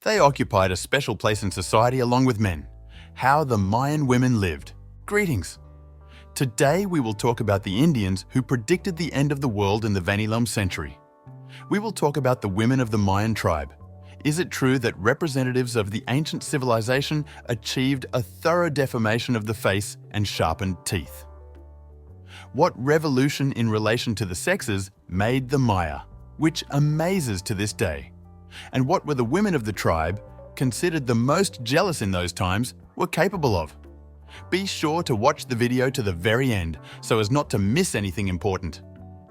They occupied a special place in society along with men. How the Mayan women lived. Greetings. Today we will talk about the Indians who predicted the end of the world in the Vanillum century. We will talk about the women of the Mayan tribe. Is it true that representatives of the ancient civilization achieved a thorough deformation of the face and sharpened teeth? What revolution in relation to the sexes made the Maya, which amazes to this day? And what were the women of the tribe, considered the most jealous in those times, were capable of? Be sure to watch the video to the very end so as not to miss anything important.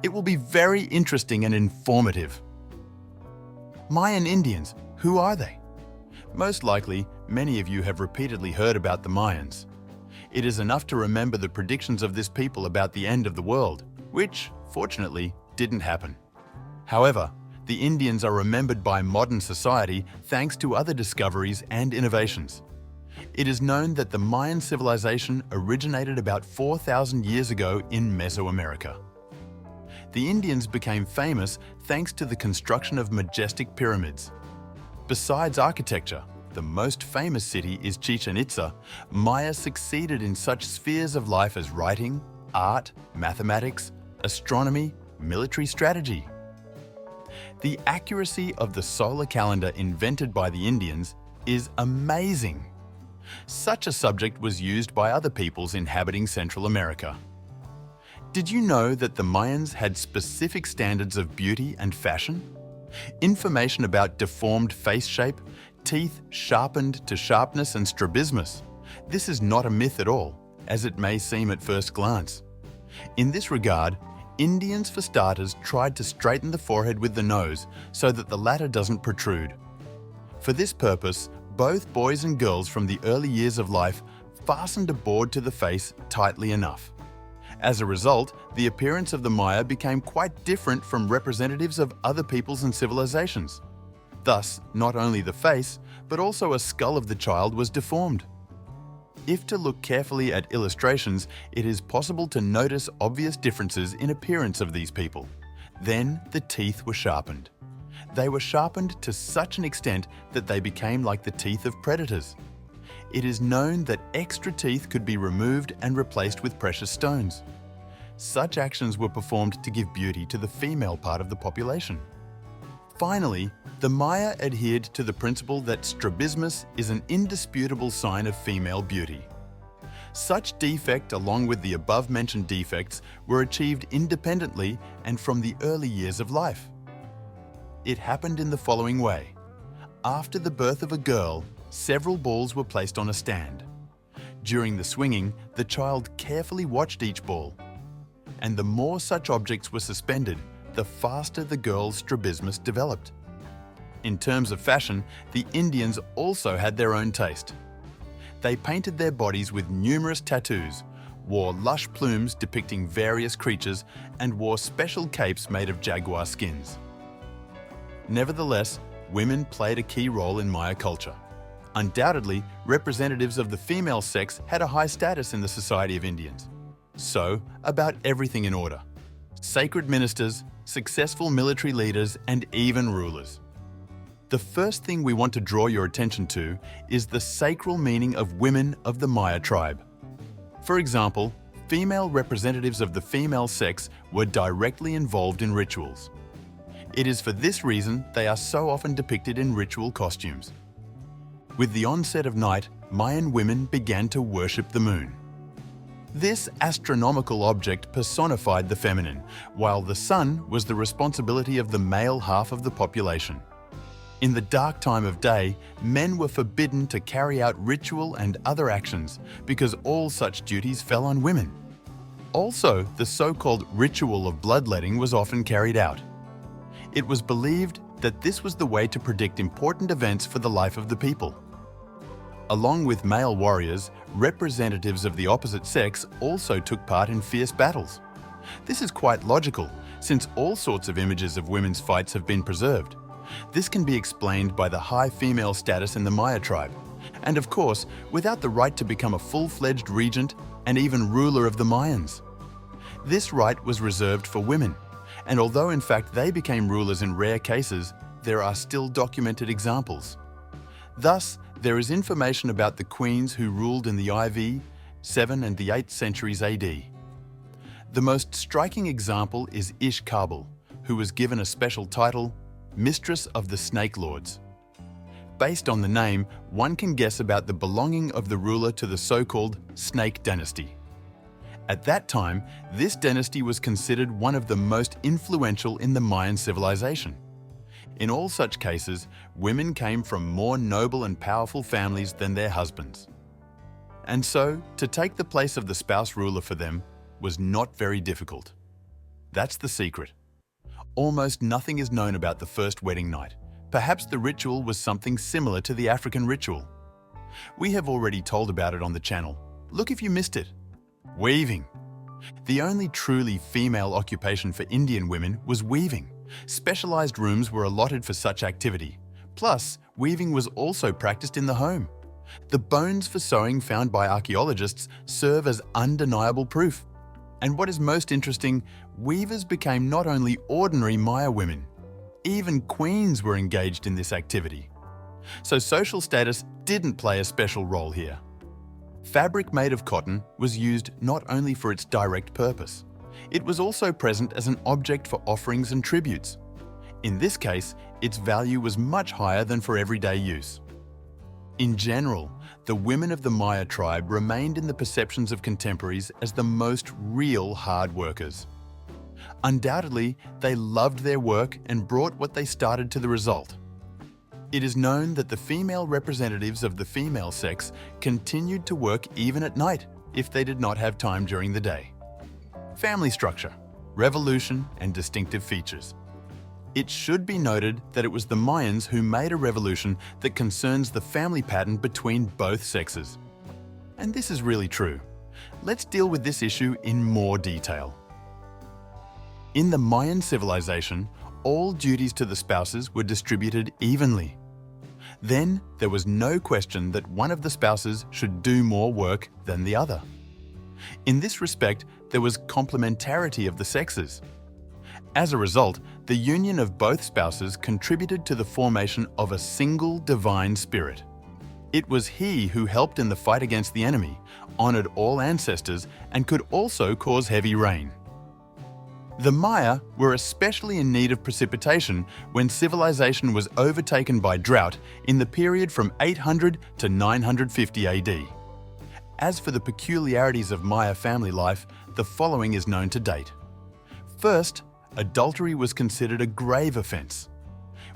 It will be very interesting and informative. Mayan Indians, who are they? Most likely, many of you have repeatedly heard about the Mayans. It is enough to remember the predictions of this people about the end of the world, which, fortunately, didn't happen. However, the Indians are remembered by modern society thanks to other discoveries and innovations. It is known that the Mayan civilization originated about 4,000 years ago in Mesoamerica. The Indians became famous thanks to the construction of majestic pyramids. Besides architecture, the most famous city is Chichen Itza. Maya succeeded in such spheres of life as writing, art, mathematics, astronomy, military strategy. The accuracy of the solar calendar invented by the Indians is amazing. Such a subject was used by other peoples inhabiting Central America. Did you know that the Mayans had specific standards of beauty and fashion? Information about deformed face shape, teeth sharpened to sharpness and strabismus. This is not a myth at all, as it may seem at first glance. In this regard, Indians, for starters, tried to straighten the forehead with the nose so that the latter doesn't protrude. For this purpose, both boys and girls from the early years of life fastened a board to the face tightly enough. As a result, the appearance of the Maya became quite different from representatives of other peoples and civilizations. Thus, not only the face, but also a skull of the child was deformed. If to look carefully at illustrations, it is possible to notice obvious differences in appearance of these people. Then the teeth were sharpened. They were sharpened to such an extent that they became like the teeth of predators. It is known that extra teeth could be removed and replaced with precious stones. Such actions were performed to give beauty to the female part of the population. Finally, the Maya adhered to the principle that strabismus is an indisputable sign of female beauty. Such defect, along with the above-mentioned defects, were achieved independently and from the early years of life. It happened in the following way. After the birth of a girl, several balls were placed on a stand. During the swinging, the child carefully watched each ball. And the more such objects were suspended, the faster the girl's strabismus developed. In terms of fashion, the Indians also had their own taste. They painted their bodies with numerous tattoos, wore lush plumes depicting various creatures, and wore special capes made of jaguar skins. Nevertheless, women played a key role in Maya culture. Undoubtedly, representatives of the female sex had a high status in the society of Indians. So, about everything in order. Sacred ministers, successful military leaders, and even rulers. The first thing we want to draw your attention to is the sacral meaning of women of the Maya tribe. For example, female representatives of the female sex were directly involved in rituals. It is for this reason they are so often depicted in ritual costumes. With the onset of night, Mayan women began to worship the moon. This astronomical object personified the feminine, while the sun was the responsibility of the male half of the population. In the dark time of day, men were forbidden to carry out ritual and other actions because all such duties fell on women. Also, the so-called ritual of bloodletting was often carried out. It was believed that this was the way to predict important events for the life of the people. Along with male warriors, representatives of the opposite sex also took part in fierce battles. This is quite logical, since all sorts of images of women's fights have been preserved. This can be explained by the high female status in the Maya tribe, and of course, without the right to become a full-fledged regent and even ruler of the Mayans. This right was reserved for women, and although in fact they became rulers in rare cases, there are still documented examples. Thus, there is information about the queens who ruled in the IV, 7 and the 8th centuries AD. The most striking example is Ishkabul, who was given a special title, Mistress of the Snake Lords. Based on the name, one can guess about the belonging of the ruler to the so-called Snake Dynasty. At that time, this dynasty was considered one of the most influential in the Mayan civilization. In all such cases, women came from more noble and powerful families than their husbands. And so, to take the place of the spouse ruler for them was not very difficult. That's the secret. Almost nothing is known about the first wedding night. Perhaps the ritual was something similar to the African ritual. We have already told about it on the channel. Look if you missed it. Weaving. The only truly female occupation for Indian women was weaving. Specialized rooms were allotted for such activity. Plus, weaving was also practiced in the home. The bones for sewing found by archaeologists serve as undeniable proof. And what is most interesting, weavers became not only ordinary Maya women, even queens were engaged in this activity. So social status didn't play a special role here. Fabric made of cotton was used not only for its direct purpose, it was also present as an object for offerings and tributes. In this case, its value was much higher than for everyday use. In general, the women of the Maya tribe remained in the perceptions of contemporaries as the most real hard workers. Undoubtedly, they loved their work and brought what they started to the result. It is known that the female representatives of the female sex continued to work even at night if they did not have time during the day. Family structure, revolution, and distinctive features. It should be noted that it was the Mayans who made a revolution that concerns the family pattern between both sexes. And this is really true. Let's deal with this issue in more detail. In the Mayan civilization, all duties to the spouses were distributed evenly. Then, there was no question that one of the spouses should do more work than the other. In this respect, there was complementarity of the sexes. As a result, the union of both spouses contributed to the formation of a single divine spirit. It was he who helped in the fight against the enemy, honored all ancestors, and could also cause heavy rain. The Maya were especially in need of precipitation when civilization was overtaken by drought in the period from 800 to 950 AD. As for the peculiarities of Maya family life, the following is known to date. First, adultery was considered a grave offense.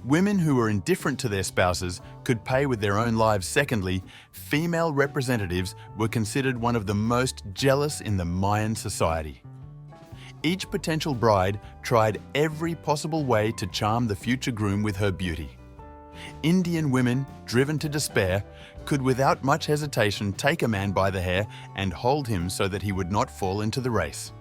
Women who were indifferent to their spouses could pay with their own lives. Secondly, female representatives were considered one of the most jealous in the Mayan society. Each potential bride tried every possible way to charm the future groom with her beauty. Indian women, driven to despair, could without much hesitation take a man by the hair and hold him so that he would not fall into the race.